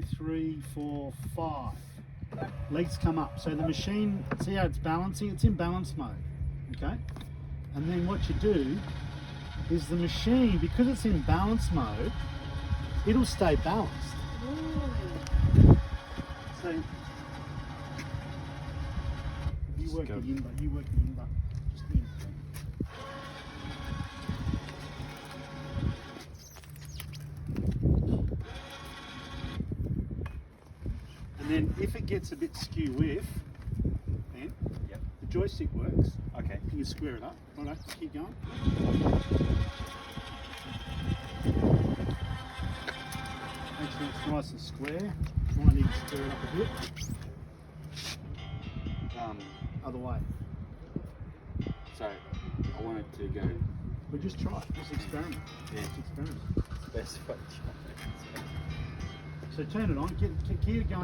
2, 3, 4, 5. Legs come up. So the machine, see how it's balancing? It's in balance mode. Okay? And then what you do is the machine, because it's in balance mode, it'll stay balanced. So you work the in, but you work the in, but just in. And then if it gets a bit skew with, then the joystick works. Okay. You can square it up. Alright, keep going. Make sure it's nice and square. Might need to stir it up a bit. Other way. So I wanted to go. But just try it. Just experiment. Yeah. Just experiment. Best way. So turn it on. Keep it going.